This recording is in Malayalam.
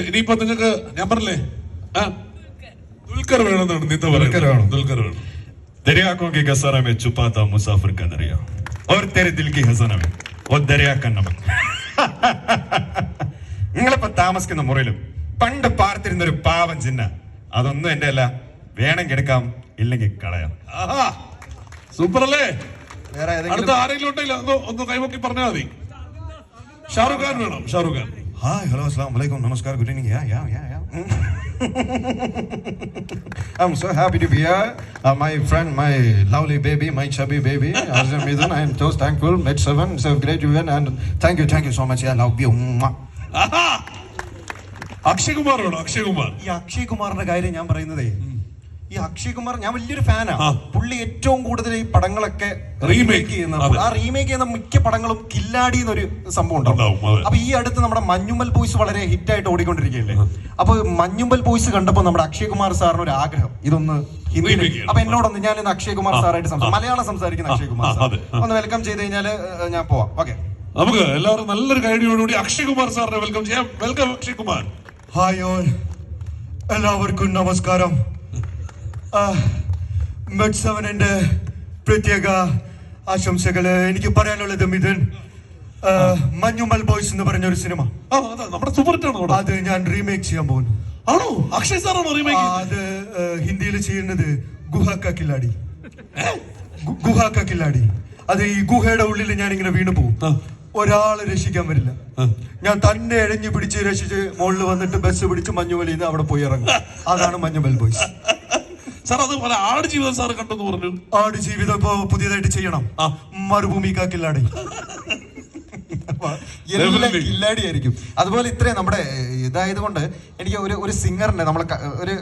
ഇനിയിപ്പോ നിങ്ങൾക്ക് ഞാൻ പറഞ്ഞില്ലേ ദുൽഖർ വേണമെന്നാണ് നിത്ത പറയുന്നത്. ദുൽഖർ വേണം. दरिया को के गसारा में छुपा था मुसाफिर का दरिया और तेरे दिल की खजाना में वो दरिया का नमक. നിങ്ങളിപ്പോ താമസിക്കുന്ന മുറിയിലും പണ്ട് പാർത്തിരുന്ന ഒരു പാവം ചിഹ്ന അതൊന്നും എന്റെ അല്ല. വേണമെങ്കിൽ എടുക്കാം, ഇല്ലെങ്കിൽ കളയാം. സൂപ്പർ അല്ലേ? വേറെ അടുത്ത ആരെങ്കിലും ഉണ്ടെങ്കിൽ ഒന്ന് കൈവക്കി പറഞ്ഞാൽ മതി. ഷാറുഖ് ഖാൻ വേണം. ഷാറുഖ് ഖാൻ. ഹായ്, ഹലോ, അസ്സലാമു അലൈക്കും, നമസ്കാരം, good evening. I'm so happy to be here. My friend, my lovely baby, my chubby baby, Arjun Midun. I am so thankful. Met 7, so great event, and thank you so much. I love you. Akshay Kumar വേണം. അക്ഷയ് കുമാർ. ഈ അക്ഷയ് കുമാറിന്റെ കാര്യം ഞാൻ പറയുന്നതേ, ഈ അക്ഷയ് കുമാർ ഞാൻ വലിയൊരു ഫാനാണ്. പുള്ളി ഏറ്റവും കൂടുതൽ ഈ പടങ്ങളൊക്കെ റീമേക്ക് ചെയ്യുന്ന, ആ റീമേക്ക് ചെയ്യുന്ന മിക്ക പടങ്ങളും കില്ലാടി എന്നൊരു സംഭവം ഉണ്ടാവും. അപ്പൊ ഈ അടുത്ത് നമ്മുടെ മഞ്ഞുമ്മൽ ബോയ്സ് വളരെ ഹിറ്റ് ആയിട്ട് ഓടിക്കൊണ്ടിരിക്കുകയല്ലേ. അപ്പൊ മഞ്ഞുമ്മൽ ബോയ്സ് കണ്ടപ്പോ നമ്മുടെ അക്ഷയ് കുമാർ സാറിന് ഒരു ആഗ്രഹം, ഇതൊന്ന് ഹിന്ദിയിൽ. അപ്പൊ എന്നോടൊന്ന് ഞാൻ ഇന്ന് അക്ഷയ് കുമാർ സാറായിട്ട് മലയാളം സംസാരിക്കുന്ന അക്ഷയ് കുമാർ സാർ ഒന്ന് വെൽക്കം ചെയ്ത് കഴിഞ്ഞാൽ ഞാൻ പോവാം. ഓക്കെ, നമുക്ക് എല്ലാവരും നല്ലൊരു കൈഡിയോടുകൂടി അക്ഷയ് കുമാർ സാറിനെ വെൽക്കം ചെയ്യാം. Welcome Akshay Kumar. Hi all, എല്ലാവർക്കും നമസ്കാരം. മെഡ് 7-ന്റെ പ്രത്യേക ആശംസകള്. എനിക്ക് പറയാനുള്ളത് മിഥുൻ, മഞ്ഞുമൽ ബോയ്സ് എന്ന് പറഞ്ഞ ഒരു സിനിമ നമ്മുടെ സൂപ്പർ ഹിറ്റ് ആണ്. അത് ഞാൻ റീമേക്ക് ചെയ്യാൻ പോകുന്നു. ആണോ? അക്ഷയ് സാറാണോ റീമേക്ക്? അത് ഹിന്ദിയിൽ ചെയ്യുന്നത് ഗുഹ കാ കില്ലാടി. ഗുഹ കാ കില്ലാടി. അത് ഈ ഗുഹയുടെ ഉള്ളിൽ ഞാൻ ഇങ്ങനെ വീണു പോകും. ഒരാളെ രക്ഷിക്കാൻ വരില്ല. ഞാൻ തന്നെ എഴഞ്ഞു പിടിച്ച് രക്ഷിച്ച് മുകളിൽ വന്നിട്ട് ബസ് പിടിച്ച് മഞ്ഞുമലിൽ നിന്ന് അവിടെ പോയി ഇറങ്ങും. അതാണ് മഞ്ഞുമൽ ബോയ്സ്. സാർ, അത് പോലെ ആടുജീവിതം സാർ കണ്ടെന്ന് പറഞ്ഞു. ആടുജീവിതം ഇപ്പൊ പുതിയതായിട്ട് ചെയ്യണം. മരുഭൂമി കാ കില്ലാടി. എല്ലാം കില്ലാടി ആയിരിക്കും. അതുപോലെ ഇത്രയും നമ്മുടെ ഇതായത് കൊണ്ട് എനിക്ക് ഒരു സിംഗറിന്റെ നമ്മളെ ഒരു